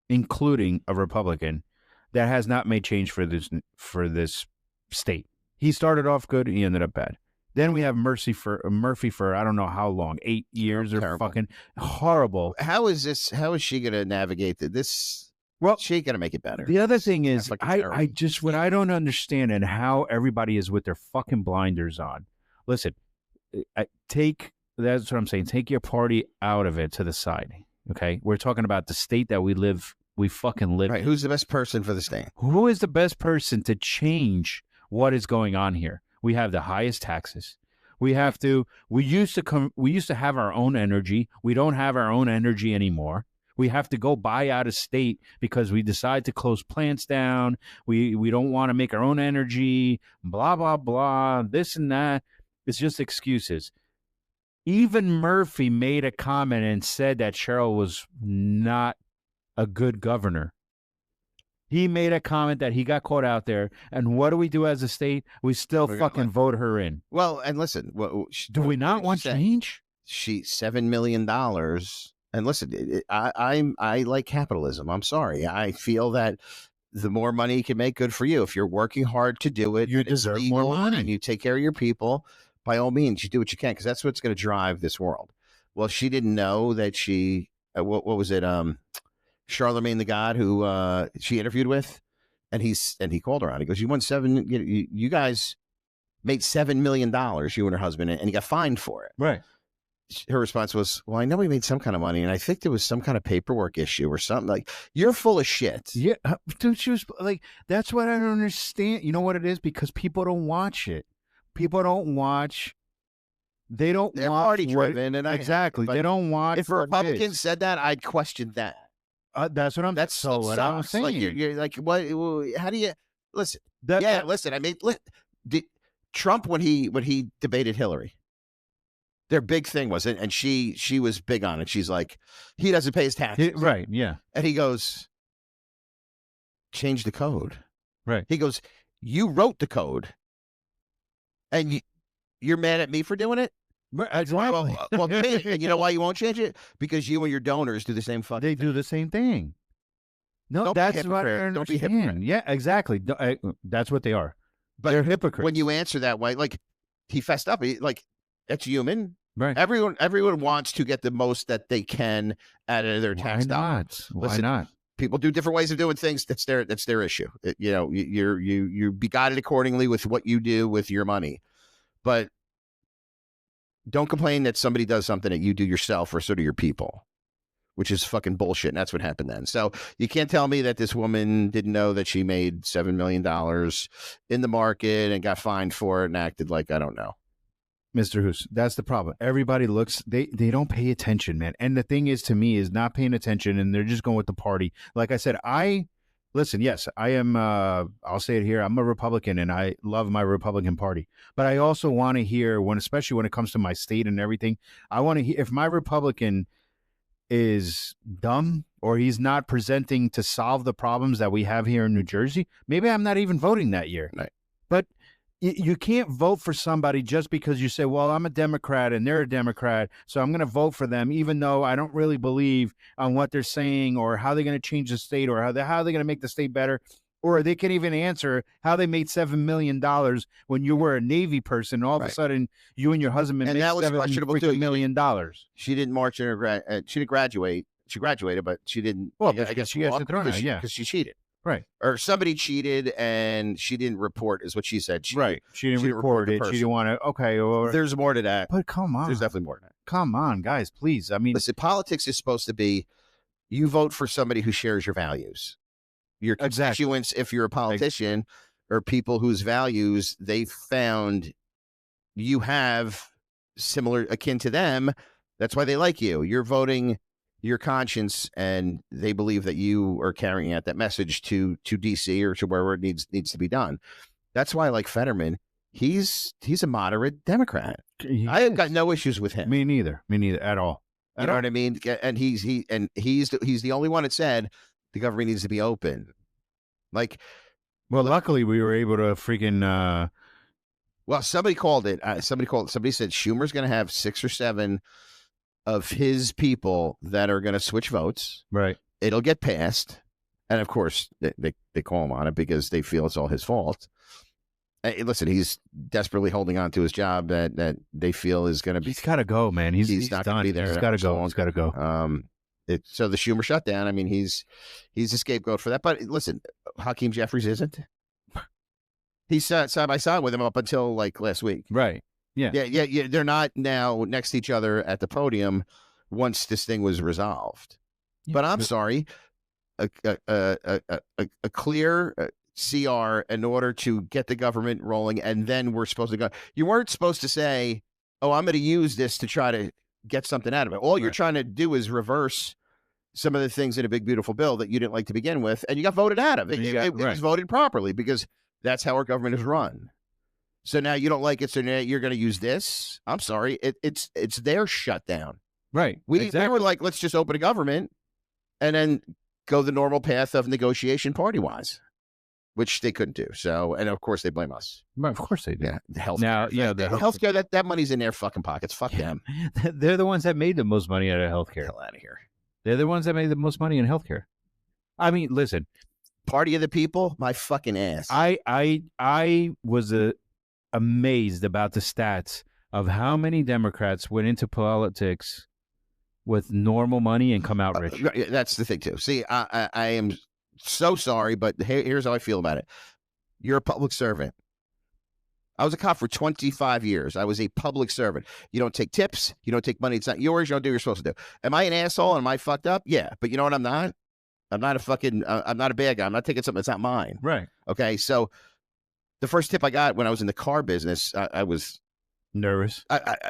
S1: a Republican that has not made change for this state. He started off good, he ended up bad. Then we have Murphy for I don't know how long, 8 years or
S2: terrible.
S1: Fucking horrible.
S2: How is she going to navigate this?
S1: Well,
S2: she ain't going to make it better.
S1: The other thing is, what I don't understand and how everybody is with their fucking blinders on. Listen, that's what I'm saying. Take your party out of it to the side. Okay, we're talking about the state that we fucking live.
S2: Right.
S1: In.
S2: Who's the best person for the state?
S1: Who is the best person to change what is going on here? We have the highest taxes. We used to have our own energy. We don't have our own energy anymore. We have to go buy out of state because we decide to close plants down. We don't want to make our own energy, blah, blah, blah, this and that. It's just excuses. Even Murphy made a comment and said that Cheryl was not a good governor. He made a comment that he got caught out there. And what do we do as a state? We still fucking vote her in.
S2: Well, and listen.
S1: Do we not want change?
S2: $7 million. And listen, I like capitalism. I'm sorry. I feel that the more money you can make, good for you. If you're working hard to do it,
S1: You deserve more money.
S2: and you take care of your people, by all means, you do what you can, because that's what's going to drive this world. Well, she didn't know that what was it? Charlemagne the God, who she interviewed with, and he called her out. He goes, "You won you guys made $7 million, you and her husband, and you got fined for it."
S1: Right.
S2: Her response was, "Well, I know we made some kind of money, and I think there was some kind of paperwork issue or something." Like, you're full of shit.
S1: Yeah, dude, she was like, that's what I don't understand. You know what it is? Because people don't watch it. People don't watch. They don't
S2: They're
S1: watch
S2: party driven, and
S1: exactly. They don't watch.
S2: If a Republican said that, I'd question that.
S1: That's what I'm.
S2: That's
S1: so what I'm saying.
S2: Like you're like, what? How do you listen? Listen. I mean, did Trump when he debated Hillary? Their big thing was it, and she was big on it. She's like, he doesn't pay his taxes,
S1: right? Yeah,
S2: and he goes, change the code,
S1: right?
S2: He goes, you wrote the code, and you're mad at me for doing it. Well, and you know why you won't change it? Because you and your donors do the same fucking thing.
S1: They do the same thing. No,
S2: don't
S1: that's what I understand.
S2: Don't be hypocrite.
S1: Yeah, exactly. That's what they are. But they're hypocrites.
S2: When you answer that way, like he fessed up, like that's human.
S1: Right.
S2: Everyone wants to get the most that they can out of their tax dollars.
S1: Why not?
S2: People do different ways of doing things. That's their issue. You're be guided accordingly with what you do with your money, but don't complain that somebody does something that you do yourself or so do your people, which is fucking bullshit. And that's what happened then. So you can't tell me that this woman didn't know that she made $7 million in the market and got fined for it and acted like I don't know.
S1: Mr. Hoos, that's the problem. Everybody looks, they don't pay attention, man. And the thing is, to me, is not paying attention, and they're just going with the party. Like I said, listen, yes, I am, I'll say it here, I'm a Republican, and I love my Republican Party. But I also want to hear, especially when it comes to my state and everything, I want to hear, if my Republican is dumb or he's not presenting to solve the problems that we have here in New Jersey, maybe I'm not even voting that year.
S2: Right.
S1: But you can't vote for somebody just because you say, well, I'm a Democrat and they're a Democrat, so I'm going to vote for them, even though I don't really believe on what they're saying or how they're going to change the state or how they're going to make the state better. Or they can't even answer how they made $7 million when you were a Navy person. And all of a sudden, you and your husband made $7 million.
S2: She didn't march in her she didn't graduate. She graduated, but she didn't.
S1: Well, I guess she hasn't thrown out,
S2: because she cheated.
S1: Right.
S2: Or somebody cheated and she didn't report, is what she said.
S1: She didn't report it. She didn't want to. Okay. Or,
S2: there's more to that.
S1: But come on.
S2: There's definitely more to that.
S1: Come on, guys, please. I mean,
S2: listen, politics is supposed to be you vote for somebody who shares your values. Your constituents, if you're a politician, or people whose values they found you have similar, akin to them. That's why they like you. You're voting your conscience, and they believe that you are carrying out that message to DC or to wherever it needs to be done. That's why I like Fetterman. He's a moderate Democrat. I have got no issues with him.
S1: Me neither at all.
S2: You know what I mean? And he's the only one that said the government needs to be open. Like,
S1: well, luckily we were able to freaking.
S2: Well, somebody called it. Somebody said Schumer's going to have 6 or 7 of his people that are going to switch votes.
S1: Right.
S2: It'll get passed, and of course they call him on it because they feel it's all his fault. Hey, listen, he's desperately holding on to his job that they feel is going to be.
S1: He's got to go, man. He's not going to be there. He's got to go. He's got to go.
S2: So the Schumer shutdown. I mean, he's a scapegoat for that. But listen, Hakeem Jeffries isn't. He's side by side with him up until like last week.
S1: Right. Yeah.
S2: Yeah. They're not now next to each other at the podium once this thing was resolved. Yeah, but I'm sorry, a clear CR in order to get the government rolling, and then we're supposed to go. You weren't supposed to say, "Oh, I'm going to use this to try to get something out of it." All you're trying to do is reverse some of the things in a big, beautiful bill that you didn't like to begin with, and you got voted out of it. It was voted properly because that's how our government is run. So now you don't like it, so now you're going to use this. I'm sorry, it's their shutdown.
S1: Right.
S2: We were like, let's just open a government and then go the normal path of negotiation party-wise. which they couldn't do. So, and of course they blame us.
S1: Well, of course they do.
S2: Yeah, the healthcare.
S1: Now, the
S2: healthcare, that money's in their fucking pockets. Fuck them.
S1: They're the ones that made the most money out of healthcare.
S2: Hell out of here.
S1: They're the ones that made the most money in healthcare. I mean, listen.
S2: Party of the people, my fucking ass.
S1: I was amazed about the stats of how many Democrats went into politics with normal money and come out rich.
S2: That's the thing too. See, I am so sorry, but here's how I feel about it. You're a public servant. I was a cop for 25 years. I was a public servant. You don't take tips. You don't take money. It's not yours. You don't do what you're supposed to do. Am I an asshole? Am I fucked up? Yeah. But you know what I'm not? I'm not a fucking, I'm not a bad guy. I'm not taking something that's not mine.
S1: Right.
S2: Okay. So the first tip I got when I was in the car business, I was
S1: nervous.
S2: I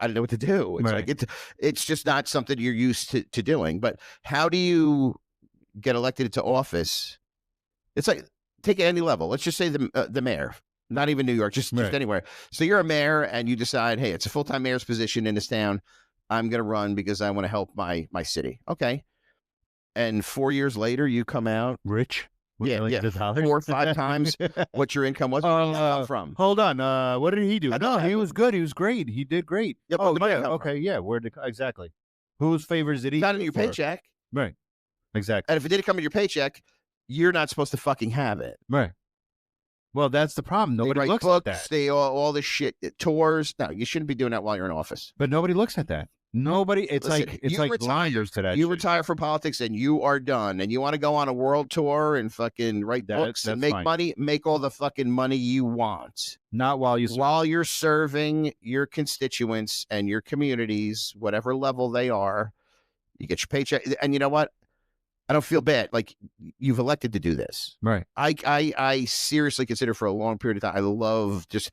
S2: didn't know what to do. It's
S1: right.
S2: like, it's just not something you're used to doing. But how do you get elected into office? It's like, take it at any level. Let's just say the mayor, not even New York, just anywhere. So you're a mayor and you decide, hey, it's a full-time mayor's position in this town. I'm going to run because I want to help my city. Okay. And 4 years later, you come out
S1: rich.
S2: Yeah, 4 or 5 times what your income was. Where did that come from?
S1: Hold on. What did he do? No, he was good. He was great. He did great.
S2: Yep,
S1: okay. Yeah. Exactly? Whose favors did he?
S2: Not in your paycheck.
S1: Right. Exactly.
S2: And if it didn't come in your paycheck, you're not supposed to fucking have it.
S1: Right. Well, that's the problem. Nobody
S2: they write
S1: looks
S2: books,
S1: at that.
S2: They all this shit, tours. No, you shouldn't be doing that while you're in office.
S1: But nobody looks at that. Nobody. It's like blinders to that.
S2: You
S1: shit.
S2: retire from politics and you are done. And you want to go on a world tour and fucking write books and make money. Make all the fucking money you want.
S1: Not while
S2: you're serving your constituents and your communities, whatever level they are. You get your paycheck, and you know what? I don't feel bad. Like, you've elected to do this.
S1: Right.
S2: I seriously consider for a long period of time. I love just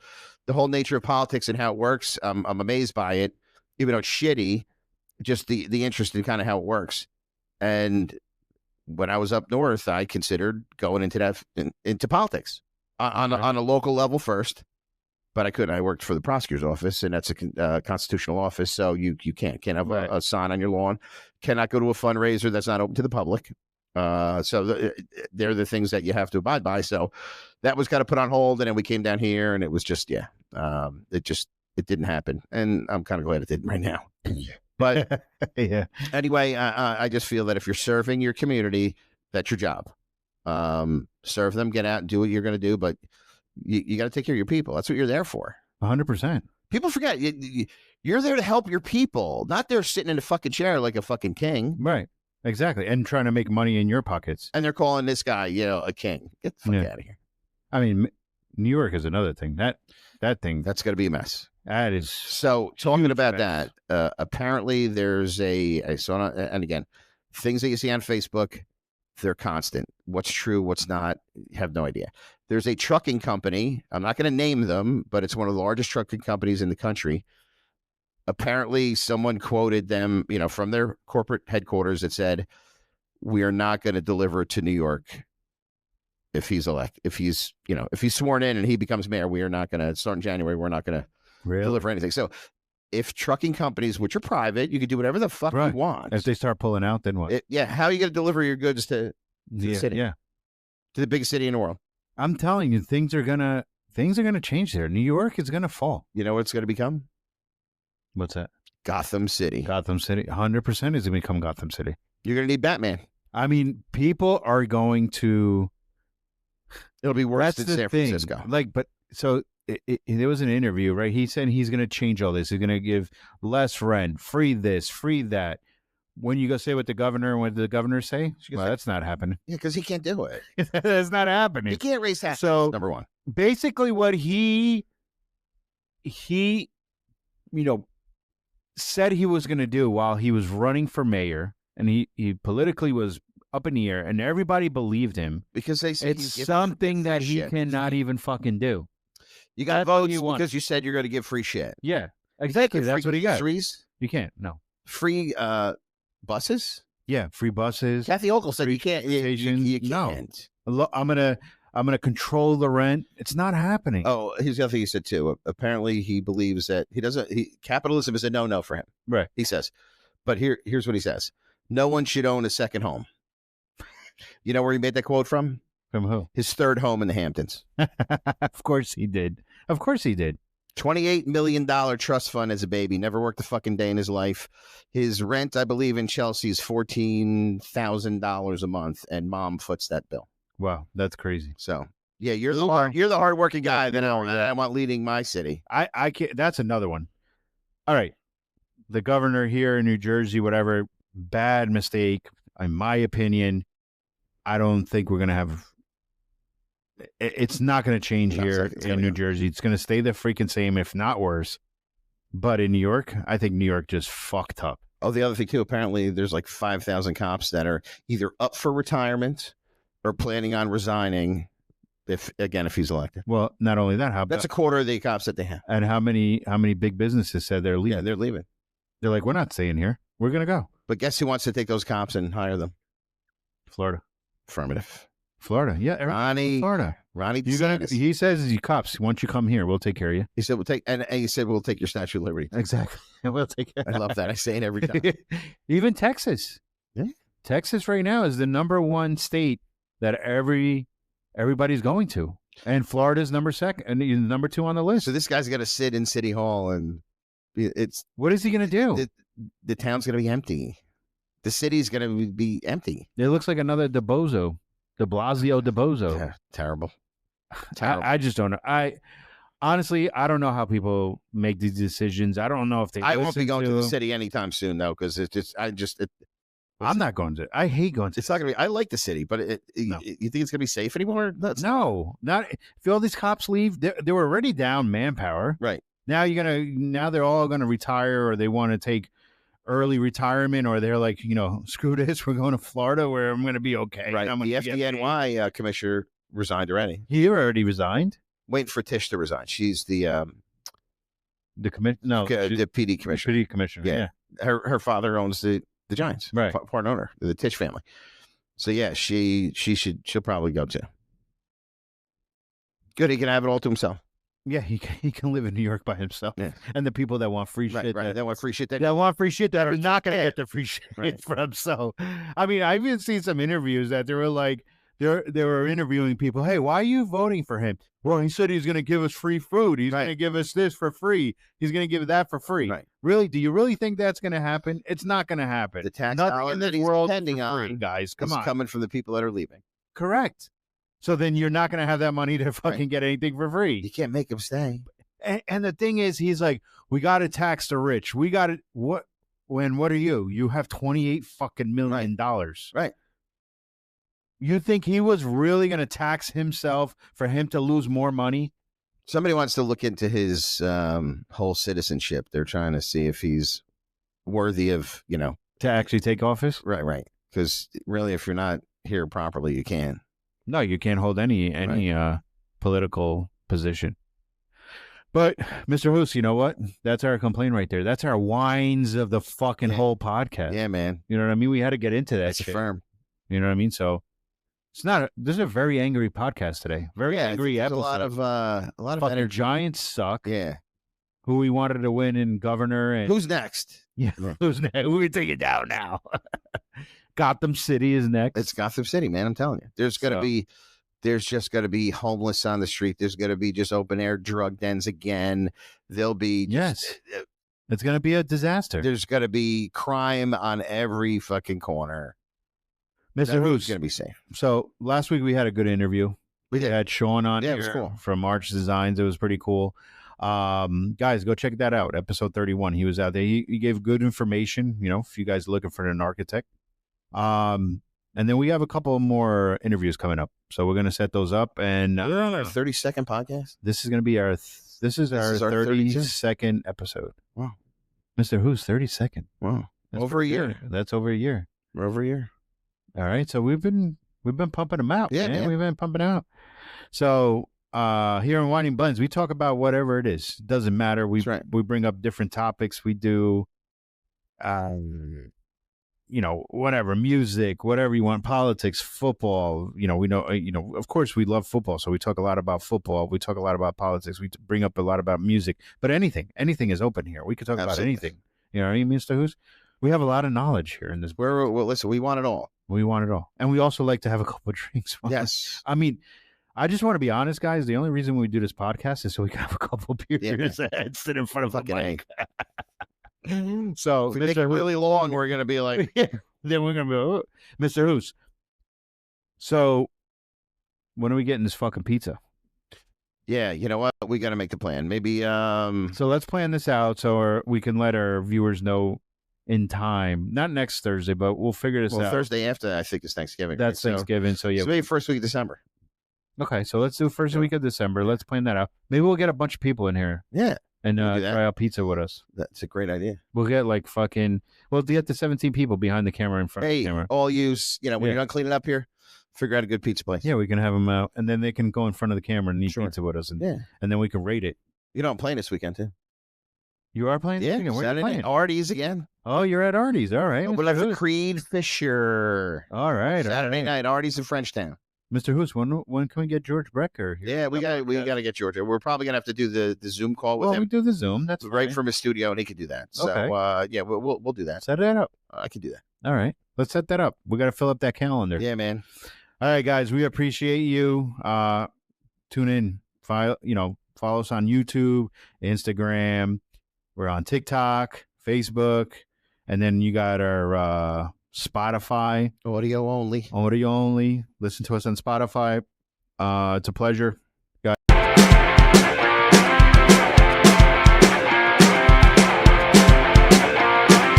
S2: the whole nature of politics and how it works. I'm amazed by it, even though it's shitty, just the interest in kind of how it works. And when I was up north, I considered going into politics on a local level first, but I couldn't. I worked for the prosecutor's office, and that's a constitutional office, so you can't have a sign on your lawn, cannot go to a fundraiser that's not open to the public. So they're the things that you have to abide by. So that was kind of put on hold, and then we came down here, and it was just it didn't happen, and I'm kind of glad it didn't right now. But
S1: yeah.
S2: Anyway, I just feel that if you're serving your community, that's your job. Serve them, get out and do what you're going to do, but you got to take care of your people. That's what you're there for.
S1: 100%.
S2: People forget you're there to help your people, not there sitting in a fucking chair like a fucking king.
S1: Right. Exactly. And trying to make money in your pockets.
S2: And they're calling this guy, a king. Get the fuck out of here. I
S1: mean, New York is another thing. That thing.
S2: That's going to be a mess.
S1: That is.
S2: So talking about that, apparently there's and again, things that you see on Facebook, they're constant. What's true, what's not, you have no idea. There's a trucking company. I'm not going to name them, but it's one of the largest trucking companies in the country. Apparently someone quoted them, from their corporate headquarters that said, we are not going to deliver to New York if he's sworn in and he becomes mayor. We are not going to start in January. We're not going to deliver anything. So if trucking companies, which are private, you can do whatever the fuck you want.
S1: If they start pulling out, then what?
S2: How are you going to deliver your goods to the city? Yeah. To the biggest city in the world.
S1: I'm telling you, things are gonna change there. New York is gonna fall.
S2: You know what it's gonna become?
S1: What's that?
S2: Gotham City.
S1: Gotham City. 100% is gonna become Gotham City.
S2: You're gonna need Batman.
S1: I mean, people are going to.
S2: It'll be worse than San Francisco.
S1: There was an interview, right? He said he's going to change all this. He's going to give less rent, free this, free that. When you go say what the governor, what did the governor say? Well, that's not happening.
S2: Yeah, because he can't do it.
S1: That's not happening.
S2: He can't raise taxes.
S1: So
S2: number one,
S1: basically, what he said he was going to do while he was running for mayor, and he politically was up in the air, and everybody believed him
S2: because they said
S1: it's something that he cannot even fucking do.
S2: You got votes because you said you're going to give free shit.
S1: Yeah, exactly. That's what he got.
S2: Freeze?
S1: You can't. No.
S2: Free buses?
S1: Yeah, free buses.
S2: Kathy Hochul said you can't. You can't.
S1: No. I'm gonna control the rent. It's not happening.
S2: Oh, here's the other thing he said too. Apparently, he believes that capitalism is a no-no for him.
S1: Right.
S2: He says, but here's what he says: no one should own a second home. You know where he made that quote from?
S1: From who?
S2: His third home in the Hamptons.
S1: Of course he did. Of course he did.
S2: $28 million trust fund as a baby. Never worked a fucking day in his life. His rent, I believe, in Chelsea is $14,000 a month, and mom foots that bill.
S1: Wow, that's crazy.
S2: So, yeah, you're the hardworking guy that I want leading my city.
S1: I can't. That's another one. All right, the governor here in New Jersey, whatever, bad mistake, in my opinion. I don't think we're gonna have. It's not going to change here in New Jersey. It's going to stay the freaking same, if not worse. But in New York, I think New York just fucked up.
S2: Oh, the other thing, too, apparently there's like 5,000 cops that are either up for retirement or planning on resigning if he's elected.
S1: Well, not only that,
S2: that's a quarter of the cops that they have.
S1: And how many big businesses said they're leaving?
S2: Yeah, they're leaving.
S1: They're like, we're not staying here. We're going to go.
S2: But guess who wants to take those cops and hire them?
S1: Florida.
S2: Affirmative.
S1: Florida, yeah, Florida.
S2: Ronnie,
S1: he says, "You cops, once you come here, we'll take care of you."
S2: He said, "We'll take," and he said, "We'll take your Statue of Liberty."
S1: Exactly, we'll take care.
S2: I love that. I say it every time.
S1: Even Texas, Texas right now is the #1 state that everybody's going to, and Florida's number 2 and #2 on the list.
S2: So this guy's got to sit in City Hall, and
S1: what is he going to do?
S2: The town's going to be empty. The city's going to be empty.
S1: It looks like another De Blasio DeBozo.
S2: Yeah, terrible.
S1: I just don't know. Honestly, I don't know how people make these decisions. I don't know if they.
S2: I won't be going to the city anytime soon, though, because it's just.
S1: I'm not going to. I hate going to.
S2: It's not going to be. I like the city, but no. You think it's going to be safe anymore?
S1: No, not if all these cops leave. They were already down manpower.
S2: Right
S1: now, now they're all going to retire, or they want to take early retirement, or they're like, screw this, we're going to Florida where I'm going to be okay.
S2: Right. The FDNY commissioner resigned already.
S1: He already resigned?
S2: Waiting for Tish to resign. She's the
S1: commissioner. No,
S2: the PD commissioner.
S1: PD commissioner. Yeah.
S2: Her father owns the Giants.
S1: Right.
S2: Part owner, the Tish family. So yeah, she'll probably go too. Good. He can have it all to himself.
S1: Yeah, he can live in New York by himself.
S2: Yeah.
S1: And the people that want free shit.
S2: Right. They want free shit.
S1: That want free shit that are not going to get the free shit from. So, I mean, I've even seen some interviews that they were like, they were interviewing people. Hey, why are you voting for him? Well, he said he's going to give us free food. He's going to give us this for free. He's going to give that for free.
S2: Right.
S1: Really? Do you really think that's going to happen? It's not going to happen.
S2: The tax dollar
S1: in this world depending on guys. Come on,
S2: coming from the people that are leaving.
S1: Correct. So then you're not going to have that money to fucking get anything for free.
S2: You can't make them stay.
S1: And the thing is, he's like, we got to tax the rich. We got to what? What are you? You have $28 fucking million.
S2: Right.
S1: You think he was really going to tax himself for him to lose more money?
S2: Somebody wants to look into his whole citizenship. They're trying to see if he's worthy of, to
S1: actually take office.
S2: Right. Because really, if you're not here properly, you can't.
S1: No, you can't hold any political position. But Mr. Hoos, you know what? That's our complaint right there. That's our whines of the fucking whole podcast.
S2: Yeah, man.
S1: You know what I mean? We had to get into that. That's shit.
S2: Firm.
S1: You know what I mean? So it's not. This is a very angry podcast today. Very angry episode.
S2: A lot of energy.
S1: Giants suck.
S2: Yeah.
S1: Who we wanted to win in governor and
S2: who's next?
S1: Yeah. Who's next? We're gonna take it down now. Gotham City is next.
S2: It's Gotham City, man. I'm telling you. There's just going to be homeless on the street. There's going to be just open air drug dens again. There'll be
S1: it's going to be a disaster.
S2: There's going to be crime on every fucking corner.
S1: Mr. Who's
S2: going to be safe.
S1: So last week we had a good interview.
S2: We Sean
S1: on here.
S2: It was cool.
S1: From Arch Designs. It was pretty cool. Guys, go check that out. Episode 31. He was out there. He gave good information, if you guys are looking for an architect. And then we have a couple more interviews coming up, so we're going to set those up. And
S2: we're on our 32nd podcast.
S1: This is going to be our 32nd episode.
S2: Wow,
S1: Mr. Who's 32nd?
S2: Wow, that's over a year.
S1: That's over a year.
S2: We're over a year.
S1: All right, so we've been pumping them out.
S2: Yeah, man.
S1: We've been pumping out. So here in Whining Buns, we talk about whatever it is. It doesn't matter. We bring up different topics. We do. Whatever, music, whatever you want, politics, football, we know, of course we love football. So we talk a lot about football. We talk a lot about politics. We bring up a lot about music, but anything is open here. We could talk about anything. You know what I mean, Mr. Who's? We have a lot of knowledge here in this.
S2: Listen, we want it all.
S1: We want it all. And we also like to have a couple of drinks.
S2: Yes.
S1: I mean, I just want to be honest, guys. The only reason we do this podcast is so we can have a couple of beers and sit in front of the mic. So,
S2: if we make it really long, we're going to be like...
S1: Then we're going to be, oh, Mr. Hoos. So, when are we getting this fucking pizza?
S2: Yeah, you know what? We got to make the plan. Maybe...
S1: So, let's plan this out so we can let our viewers know in time. Not next Thursday, but we'll figure this out.
S2: Thursday after, I think, is Thanksgiving.
S1: That's
S2: right?
S1: Thanksgiving, so yeah.
S2: So maybe first week of December.
S1: Okay, so let's do first week of December. Let's plan that out. Maybe we'll get a bunch of people in here.
S2: Yeah.
S1: And try out pizza with us.
S2: That's a great idea.
S1: We'll get we'll get the 17 people behind the camera in front of the camera.
S2: All use, when you're done cleaning up here, figure out a good pizza place.
S1: Yeah, we can have them out, and then they can go in front of the camera and eat pizza with us, and then we can rate it.
S2: I'm playing this weekend, too.
S1: You are playing?
S2: Yeah,
S1: Where
S2: Saturday night. Artie's again.
S1: Oh, you're at Artie's. All right.
S2: We'll have Creed Fisher.
S1: All right.
S2: Saturday night, Artie's in Frenchtown.
S1: Mr. Hoos, when can we get George Brecker here?
S2: Yeah, we got to get George. We're probably gonna have to do the Zoom call with him.
S1: We do the Zoom. That's
S2: right
S1: fine.
S2: from his studio, and he could do that. So
S1: okay.
S2: We'll do that.
S1: Set that up.
S2: I can do that.
S1: All right, let's set that up. We got to fill up that calendar.
S2: Yeah, man.
S1: All right, guys, we appreciate you. Tune in. Follow us on YouTube, Instagram. We're on TikTok, Facebook, and then you got our Spotify.
S2: Audio only.
S1: Listen to us on Spotify. It's a pleasure.